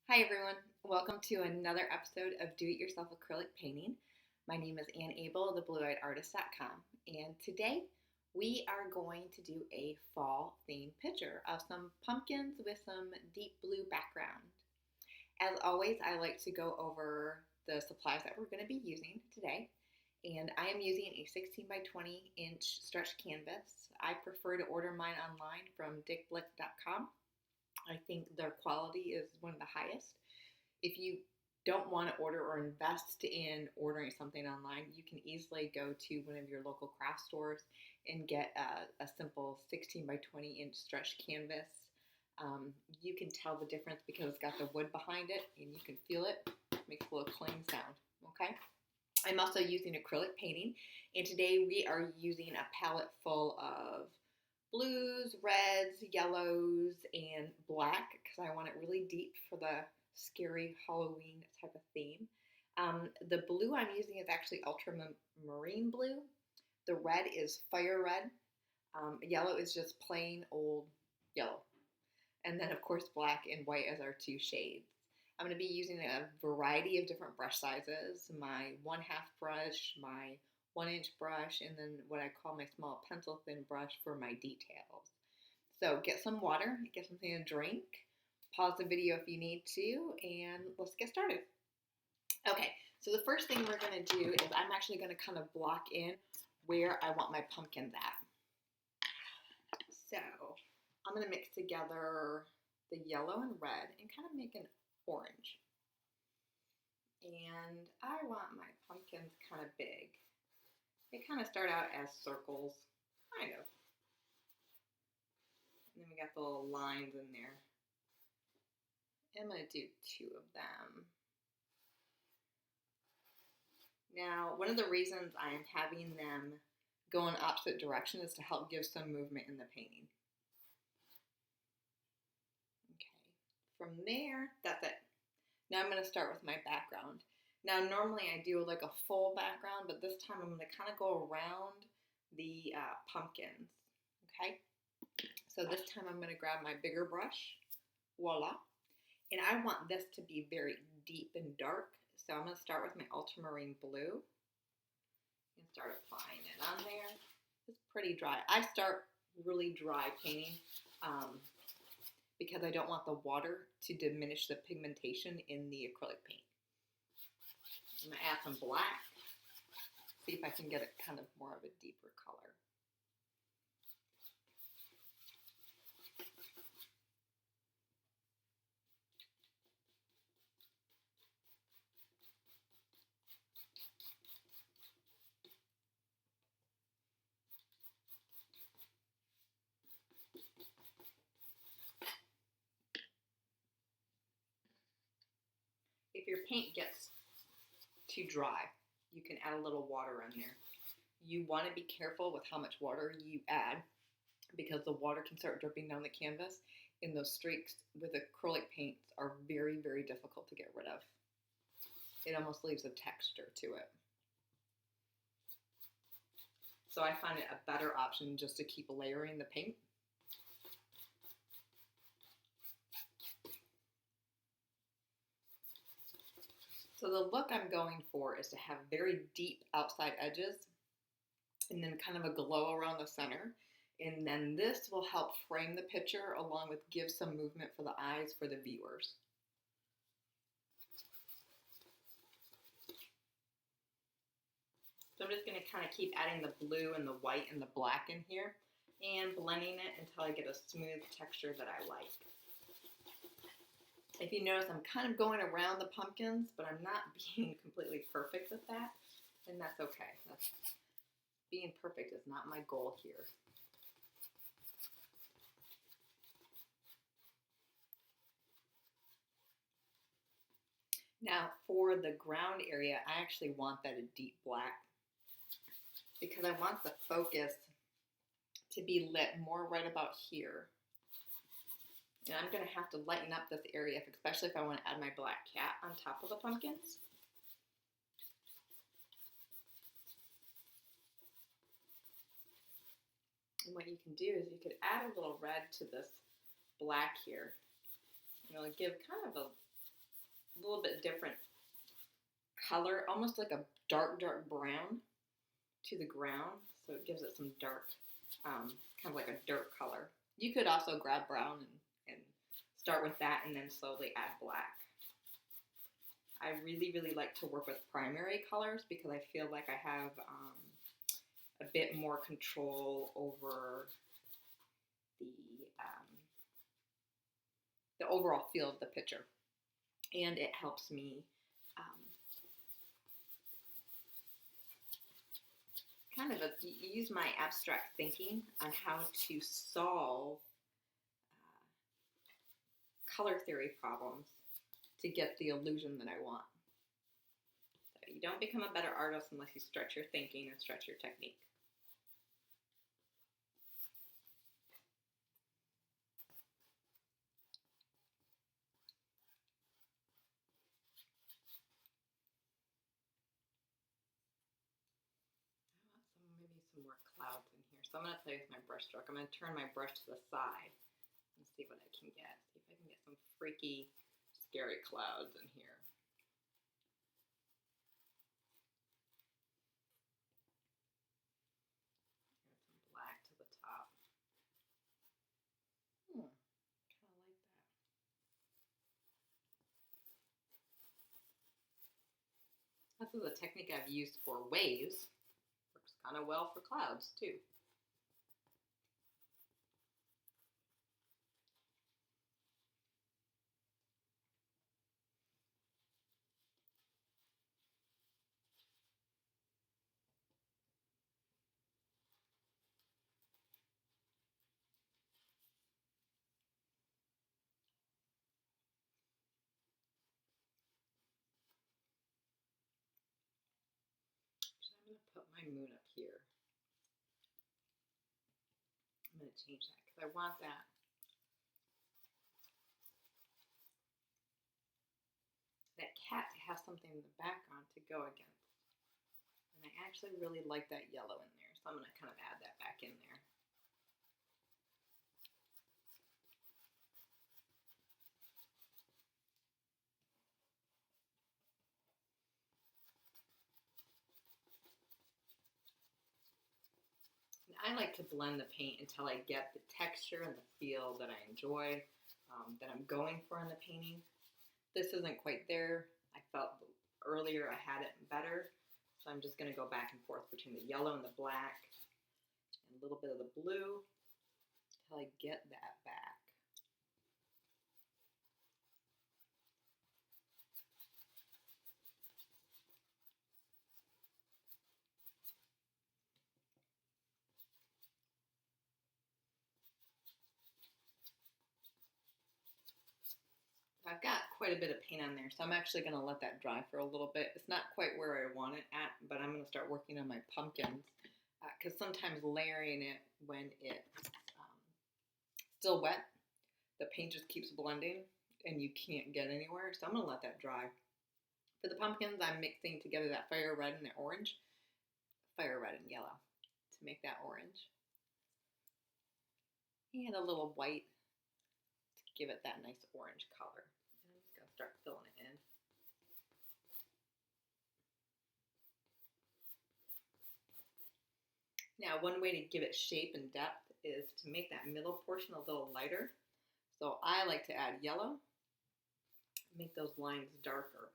Hi everyone, welcome to another episode of Do-It-Yourself Acrylic Painting. My name is Ann Abell, theblueeyedartist.com, and today we are going to do a fall themed picture of some pumpkins with some deep blue background. As always, I like to go over the supplies that we're going to be using today, and I am using a 16 by 20 inch stretch canvas. I prefer to order mine online from dickblick.com. I think their quality is one of the highest. If you don't want to order or invest in ordering something online, you can easily go to one of your local craft stores and get a simple 16 by 20 inch stretch canvas. You can tell the difference because it's got the wood behind it and you can feel it. It makes a little cling sound, okay? I'm also using acrylic painting, and today we are using a palette full of blues, reds, yellows, and black because I want it really deep for the scary Halloween type of theme. The blue I'm using is actually ultramarine blue. The red is fire red. Yellow is just plain old yellow. And then, of course, black and white as our two shades. I'm going to be using a variety of different brush sizes. My 1/2 brush, my 1-inch brush, and then what I call my small pencil thin brush for my details. So get some water, get something to drink, pause the video if you need to, and let's get started. Okay, so the first thing we're going to do is I'm actually going to kind of block in where I want my pumpkins at. So I'm going to mix together the yellow and red and kind of make an orange. And I want my pumpkins kind of big. They kind of start out as circles, kind of. And then we got the little lines in there. I'm going to do 2 of them. Now, one of the reasons I'm having them go in opposite direction is to help give some movement in the painting. Okay, from there, that's it. Now I'm going to start with my background. Now, normally I do like a full background, but this time I'm going to kind of go around the pumpkins, okay? So this time I'm going to grab my bigger brush, voila. And I want this to be very deep and dark, so I'm going to start with my ultramarine blue and start applying it on there. It's pretty dry. I start really dry painting because I don't want the water to diminish the pigmentation in the acrylic paint. I'm going to add some black, see if I can get it kind of more of a deeper color. If your paint gets too dry, you can add a little water in there. You want to be careful with how much water you add because the water can start dripping down the canvas, and those streaks with acrylic paints are very, very difficult to get rid of. It almost leaves a texture to it. So I find it a better option just to keep layering the paint. So the look I'm going for is to have very deep outside edges and then kind of a glow around the center. And then this will help frame the picture along with give some movement for the eyes for the viewers. So I'm just going to kind of keep adding the blue and the white and the black in here and blending it until I get a smooth texture that I like. If you notice, I'm kind of going around the pumpkins, but I'm not being completely perfect with that, and that's okay. Being perfect is not my goal here. Now, for the ground area, I actually want that a deep black because I want the focus to be lit more right about here. And I'm going to have to lighten up this area, especially if I want to add my black cat on top of the pumpkins. And what you can do is you could add a little red to this black here. And it'll give kind of a little bit different color, almost like a dark brown to the ground. So it gives it some dark, kind of like a dirt color. You could also grab brown and start with that and then slowly add black. I really, really like to work with primary colors because I feel like I have a bit more control over the overall feel of the picture. And it helps me kind of use my abstract thinking on how to solve color theory problems to get the illusion that I want. So you don't become a better artist unless you stretch your thinking and stretch your technique. Maybe some more clouds in here. So I'm going to play with my brush stroke. I'm going to turn my brush to the side and see what I can get. See if I can get some freaky, scary clouds in here. Add some black to the top. Kind of like that. This is a technique I've used for waves. Works kind of well for clouds too. I'm going to put my moon up here. I'm going to change that because I want that cat to have something in the background to go against. And I actually really like that yellow in there, so I'm going to kind of add that back in there. I like to blend the paint until I get the texture and the feel that I enjoy, that I'm going for in the painting. This isn't quite there. I felt earlier I had it better, so I'm just going to go back and forth between the yellow and the black and a little bit of the blue until I get that back. I've got quite a bit of paint on there, so I'm actually going to let that dry for a little bit. It's not quite where I want it at, but I'm going to start working on my pumpkins because sometimes layering it when it's still wet, the paint just keeps blending and you can't get anywhere, so I'm going to let that dry. For the pumpkins, I'm mixing together that fire red and the orange, fire red and yellow to make that orange, and a little white to give it that nice orange color. And I'm just going to start filling it in. Now, one way to give it shape and depth is to make that middle portion a little lighter. So I like to add yellow, make those lines darker.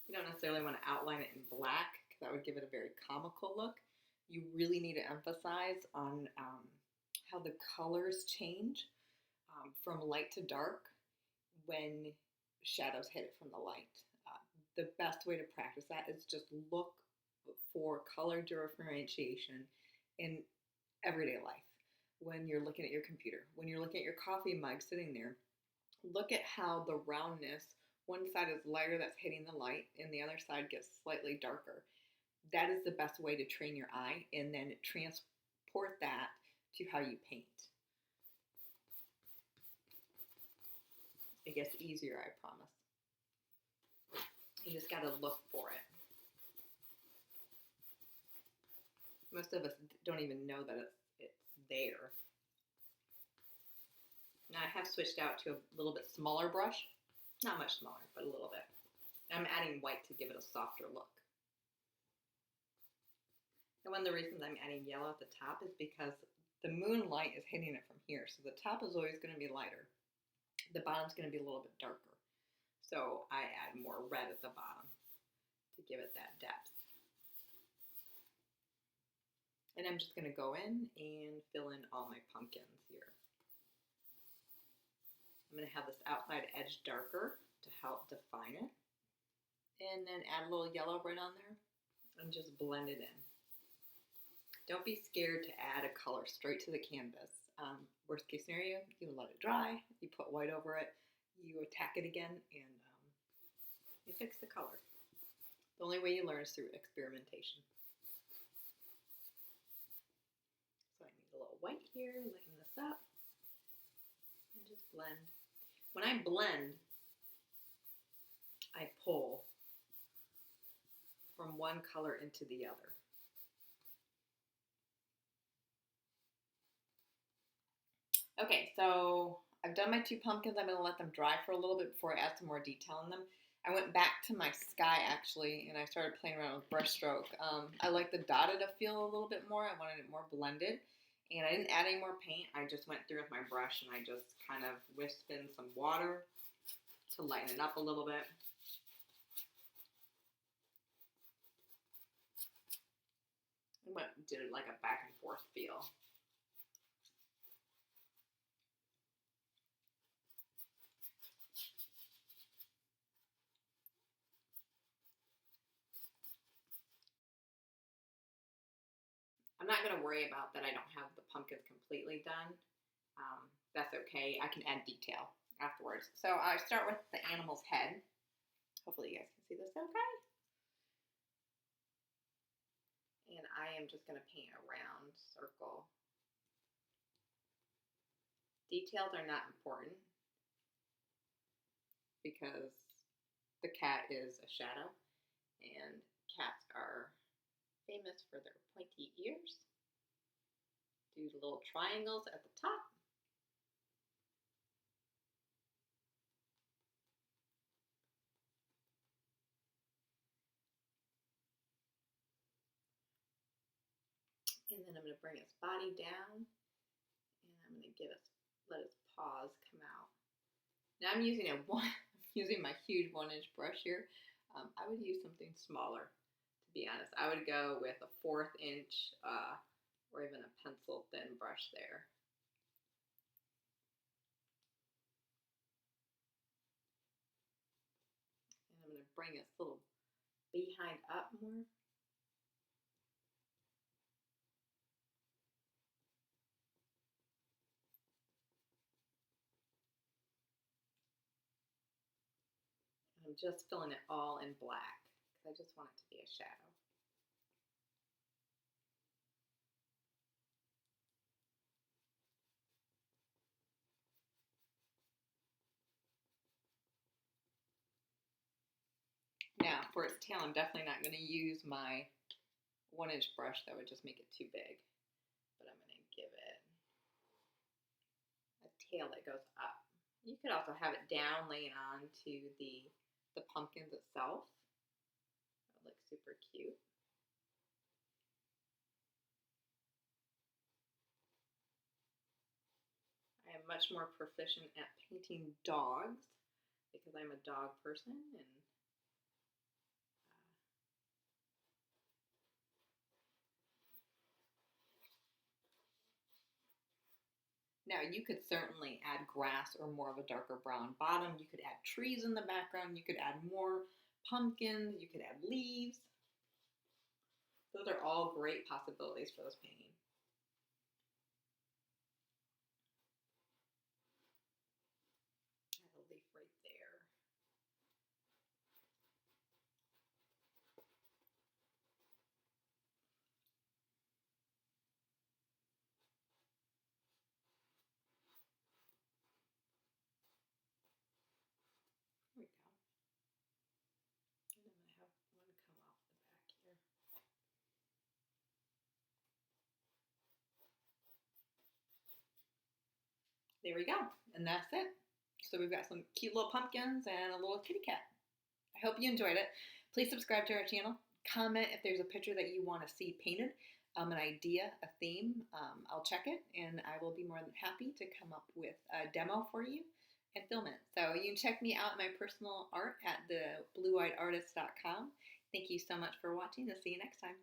You don't necessarily want to outline it in black because that would give it a very comical look. You really need to emphasize on how the colors change from light to dark when shadows hit it from the light. The best way to practice that is just look for color differentiation in everyday life. When you're looking at your computer, when you're looking at your coffee mug sitting there, look at how the roundness, one side is lighter that's hitting the light and the other side gets slightly darker. That is the best way to train your eye and then transport that to how you paint. It gets easier, I promise. You just got to look for it. Most of us don't even know that it's there. Now I have switched out to a little bit smaller brush Not much smaller, but a little bit. I'm adding white to give it a softer look. And one of the reasons I'm adding yellow at the top is because the moonlight is hitting it from here. So the top is always going to be lighter. The bottom's going to be a little bit darker. So I add more red at the bottom to give it that depth. And I'm just going to go in and fill in all my pumpkins here. I'm going to have this outside edge darker to help define it. And then add a little yellow right on there and just blend it in. Don't be scared to add a color straight to the canvas. Worst case scenario, you let it dry, you put white over it, you attack it again, and you fix the color. The only way you learn is through experimentation. So I need a little white here, lighten this up, and just blend. When I blend, I pull from one color into the other. Okay, so I've done my 2 pumpkins. I'm going to let them dry for a little bit before I add some more detail in them. I went back to my sky actually, and I started playing around with brush stroke. I like the dotted feel a little bit more. I wanted it more blended, and I didn't add any more paint. I just went through with my brush and I just kind of whisked in some water to lighten it up a little bit. I did like a back and forth feel. I'm not going to worry about that I don't have the pumpkins completely done. That's okay. I can add detail afterwards. So I start with the animal's head. Hopefully you guys can see this okay. And I am just going to paint a round circle. Details are not important because the cat is a shadow, and cats are famous for their pointy ears. Do the little triangles at the top. And then I'm going to bring its body down, and I'm going to let its paws come out. Now I'm using my huge 1-inch brush here. I would use something smaller, to be honest. I would go with a 1/4 inch or even a pencil thin brush there. And I'm going to bring its little behind up more. I'm just filling it all in black because I just want it to be a shadow. Now for its tail, I'm definitely not going to use my 1-inch brush. That would just make it too big. But I'm going to give it a tail that goes up. You could also have it down laying on to the pumpkins itself. It looks super cute. I am much more proficient at painting dogs because I'm a dog person, and now you could certainly add grass or more of a darker brown bottom. You could add trees in the background. You could add more pumpkins. You could add leaves. Those are all great possibilities for this painting. Add a leaf right there. There we go. And then I have one come off the back here. There we go. And that's it. So we've got some cute little pumpkins and a little kitty cat. I hope you enjoyed it. Please subscribe to our channel. Comment if there's a picture that you want to see painted, an idea, a theme. I'll check it, and I will be more than happy to come up with a demo for you and film it. So you can check me out in my personal art at theblueeyedartist.com. Thank you so much for watching, and see you next time.